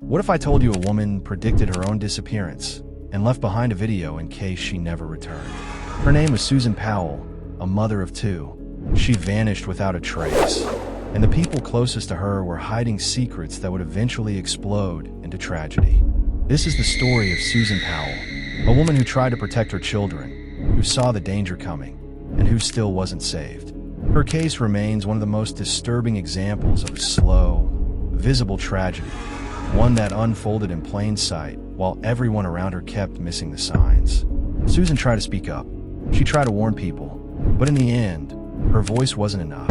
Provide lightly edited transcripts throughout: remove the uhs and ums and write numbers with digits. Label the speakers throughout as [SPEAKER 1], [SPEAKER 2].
[SPEAKER 1] What if I told you a woman predicted her own disappearance and left behind a video in case she never returned? Her name was Susan Powell, a mother of 2. She vanished without a trace, and the people closest to her were hiding secrets that would eventually explode into tragedy. This is the story of Susan Powell, a woman who tried to protect her children, who saw the danger coming, and who still wasn't saved. Her case remains one of the most disturbing examples of a slow, visible tragedy, one that unfolded in plain sight while everyone around her kept missing the signs. Susan tried to speak up. She tried to warn people, but in the end, her voice wasn't enough.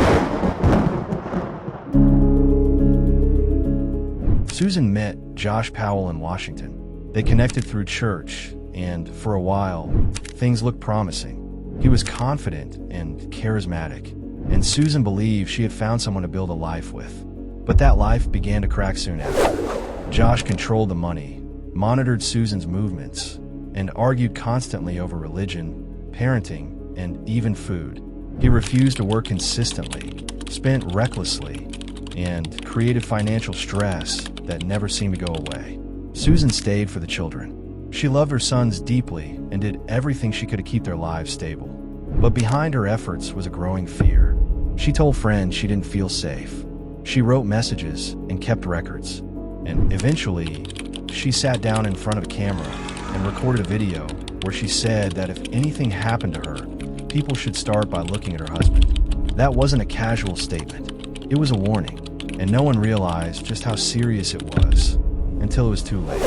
[SPEAKER 1] Susan met Josh Powell in Washington. They connected through church, and for a while, things looked promising. He was confident and charismatic, and Susan believed she had found someone to build a life with. But that life began to crack soon after. Josh controlled the money, monitored Susan's movements, and argued constantly over religion, parenting, and even food. He refused to work consistently, spent recklessly, and created financial stress that never seemed to go away. Susan stayed for the children. She loved her sons deeply and did everything she could to keep their lives stable. But behind her efforts was a growing fear. She told friends she didn't feel safe. She wrote messages and kept records. And eventually, she sat down in front of a camera and recorded a video where she said that if anything happened to her, people should start by looking at her husband. That wasn't a casual statement. It was a warning, and no one realized just how serious it was until it was too late.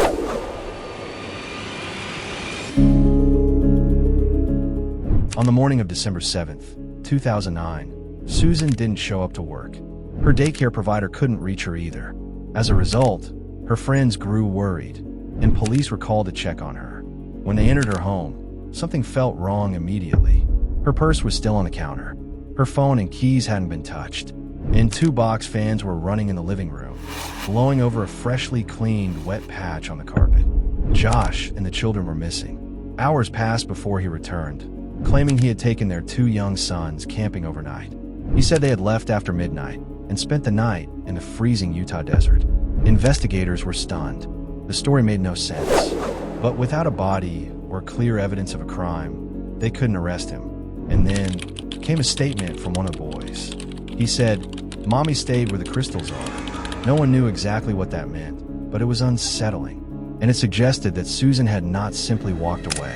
[SPEAKER 1] On the morning of December 7th, 2009, Susan didn't show up to work. Her daycare provider couldn't reach her either. As a result, her friends grew worried, and police were called to check on her. When they entered her home, something felt wrong immediately. Her purse was still on the counter. Her phone and keys hadn't been touched, and 2 box fans were running in the living room, blowing over a freshly cleaned wet patch on the carpet. Josh and the children were missing. Hours passed before he returned, claiming he had taken their 2 young sons camping overnight. He said they had left after midnight and spent the night in the freezing Utah desert. Investigators were stunned. The story made no sense. But without a body or clear evidence of a crime, they couldn't arrest him. And then came a statement from one of the boys. He said, "Mommy stayed where the crystals are." No one knew exactly what that meant, but it was unsettling. And it suggested that Susan had not simply walked away.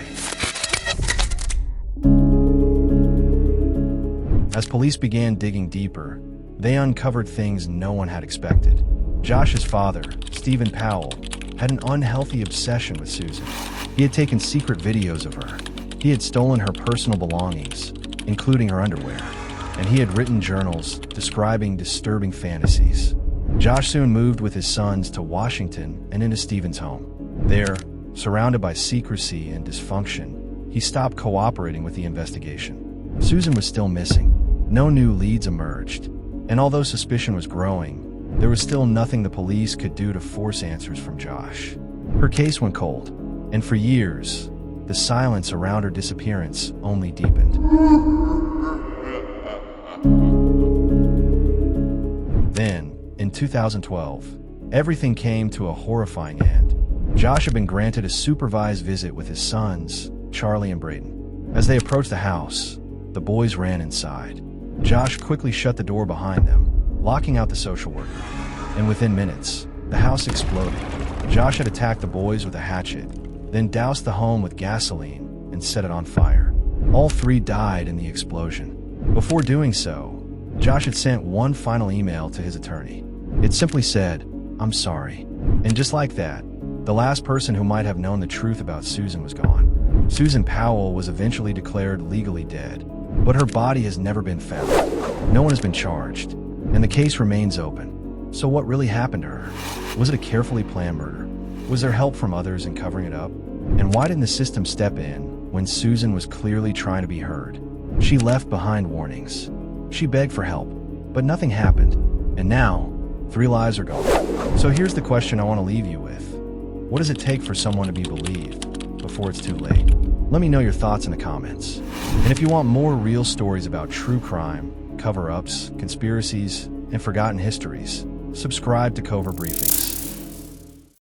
[SPEAKER 1] As police began digging deeper, they uncovered things no one had expected. Josh's father, Susan Powell, had an unhealthy obsession with Susan. He had taken secret videos of her. He had stolen her personal belongings, including her underwear, and he had written journals describing disturbing fantasies. Josh soon moved with his sons to Washington and into Stephen's home. There, surrounded by secrecy and dysfunction, he stopped cooperating with the investigation. Susan was still missing. No new leads emerged, and although suspicion was growing, there was still nothing the police could do to force answers from Josh. Her case went cold, and for years, the silence around her disappearance only deepened. Then, in 2012, everything came to a horrifying end. Josh had been granted a supervised visit with his sons, Charlie and Brayden. As they approached the house, the boys ran inside. Josh quickly shut the door behind them, locking out the social worker. And within minutes, the house exploded. Josh had attacked the boys with a hatchet, then doused the home with gasoline and set it on fire. All 3 died in the explosion. Before doing so, Josh had sent one final email to his attorney. It simply said, "I'm sorry." And just like that, the last person who might have known the truth about Susan was gone. Susan Powell was eventually declared legally dead, but her body has never been found. No one has been charged, and the case remains open. So what really happened to her? Was it a carefully planned murder? Was there help from others in covering it up? And why didn't the system step in when Susan was clearly trying to be heard? She left behind warnings. She begged for help, but nothing happened. And now, 3 lives are gone. So here's the question I want to leave you with. What does it take for someone to be believed before it's too late? Let me know your thoughts in the comments. And if you want more real stories about true crime, cover-ups, conspiracies, and forgotten histories, subscribe to Covert Briefings.